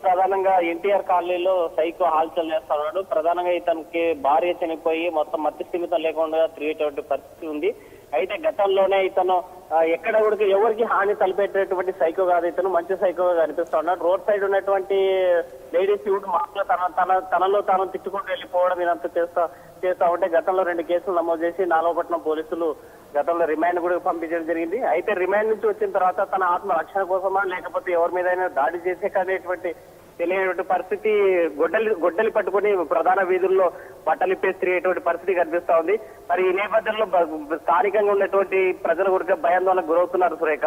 ప్రధానంగా ఎన్టీఆర్ కాలనీలో సైకో హాల్చల్ చేస్తా ఉన్నాడు. ప్రధానంగా ఇతనికి భార్య చనిపోయి మొత్తం మతి స్థిమితం లేకుండా తిరిగేటువంటి పరిస్థితి ఉంది. అయితే గతంలోనే ఇతను ఎక్కడ కూడా ఎవరికి హాని తలపెట్టేటువంటి సైకో కాదు, ఇతను మంచి సైకోగా కనిపిస్తా ఉన్నాడు. రోడ్ సైడ్ ఉన్నటువంటి లేడీస్ యూట్ మాటలో తనలో తాను తిట్టుకుంటూ వెళ్ళిపోవడం ఇదంతా చేస్తా ఉంటే గతంలో 2 కేసులు నమోదు చేసి నాగపట్నం పోలీసులు గతంలో రిమాండ్ కూడా పంపించడం జరిగింది. అయితే రిమాండ్ నుంచి వచ్చిన తర్వాత తన ఆత్మ రక్షణ కోసమా లేకపోతే ఎవరి మీద దాడి చేసే కనేటువంటి తెలియనటువంటి పరిస్థితి గొడ్డలి పట్టుకుని ప్రధాన వీధుల్లో బట్టలిప్పేసి తిరిగేటువంటి పరిస్థితి కనిపిస్తా ఉంది. మరి ఈ నేపథ్యంలో స్థానికంగా ఉన్నటువంటి ప్రజలు కూడా భయాందోళనకు గురవుతున్నారు. సురేఖ,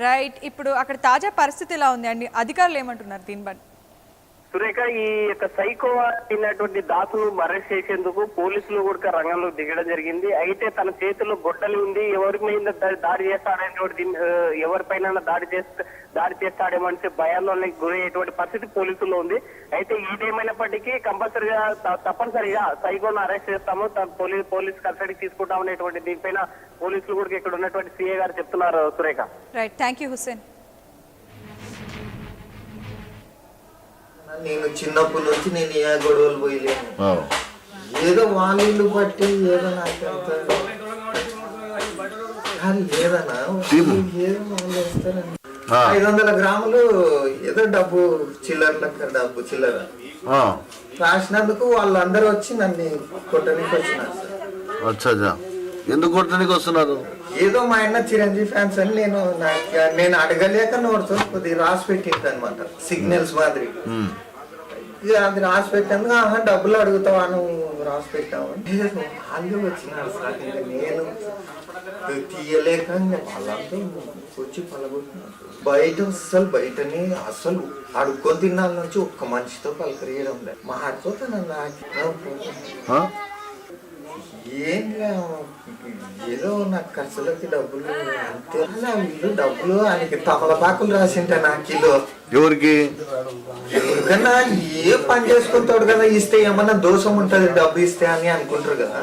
రైట్, ఇప్పుడు అక్కడ తాజా పరిస్థితి ఎలా ఉంది అండి? అధికారులు ఏమంటున్నారు దీని బట్టి? సురేఖ, ఈ యొక్క సైకో అయినటువంటి దాసును అరెస్ట్ చేసేందుకు పోలీసులు కూడా రంగంలో దిగడం జరిగింది. అయితే తన చేతిలో గొడ్డలి ఉంది, ఎవరి మీద దాడి చేస్తాడనేటువంటి ఎవరిపైన దాడి చేస్తాడేమో అంటే భయాందోళనకి గురయ్యేటువంటి పరిస్థితి పోలీసుల్లో ఉంది. అయితే ఏదేమైనప్పటికీ తప్పనిసరిగా సైకోను అరెస్ట్ చేస్తాము, పోలీస్ కస్టడీకి తీసుకుంటాం అనేటువంటి దీనిపైన పోలీసులు కూడా ఇక్కడ ఉన్నటువంటి సీఏ గారు చెప్తున్నారు. Surekha, right, thank you Hussain. నేను చిన్నప్పటి నుంచి నేను ఏ గొడవలు పోయలేను. ఏదో వాళ్ళు బట్టి ఏదో నాకు లేదన్నా, ఏదో వాళ్ళు వస్తారని 500 గ్రాములు ఏదో డబ్బు చిల్లర రాసినందుకు వాళ్ళందరూ వచ్చి నన్ను కొట్టడానికి వచ్చినారు. ఎందుకు కొట్టడానికి వస్తున్నారు? ఏదో మా ఆయన చిరంజీవి ఫ్యాన్స్ అని నేను అడగలేక నోడుతో కొద్దిగా రాసి పెట్టింది అనమాట, సిగ్నల్స్ మాదిరి. అది రాసి పెట్టాను, డబ్బులు అడుగుతావా నువ్వు రాసి పెట్టావు వాళ్ళు వచ్చినారు సార్. ఇంకా నేను తీయలేక వాళ్ళంతా వచ్చి పలగొట్టినారు. బయటని అసలు అడుక్కొని తిన్నాళ్ళ నుంచి ఒక్క మనిషితో పలకరియడం లేదు. మాడిపోతాను నాకు ఏదో నాకు ఖర్చులకి డబ్బులు అంతే. వీళ్ళు డబ్బులు ఆయనకి తమలపాకులు రాసింటే నా కిలో ఎవరికి ఎవరికన్నా ఏ పని చేసుకుంటాడు కదా, ఇస్తే ఏమన్నా దోషం ఉంటది డబ్బు ఇస్తే అని అనుకుంటారు కదా.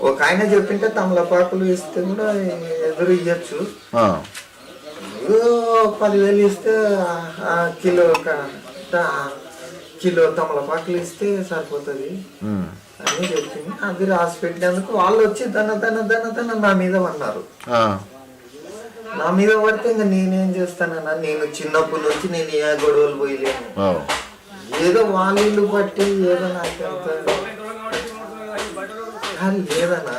ఒక ఆయన చెప్పింటే తమలపాకులు ఇస్తే కూడా ఎదురు ఇయ్యచ్చు. 10,000 ఇస్తే కిలో తమలపాకులు ఇస్తే సరిపోతుంది అని చెప్పింది. అది రాసి పెట్టినందుకు వాళ్ళు వచ్చి దన నా మీద పన్నారు. నా మీద పడితే ఇంకా నేనేం చేస్తానన్నా, నేను చిన్నప్పటి నుంచి నేను ఏ గొడవలు పోయలేను. ఏదో వాళ్ళు బట్టి ఏదో నాకు లేదన్నా.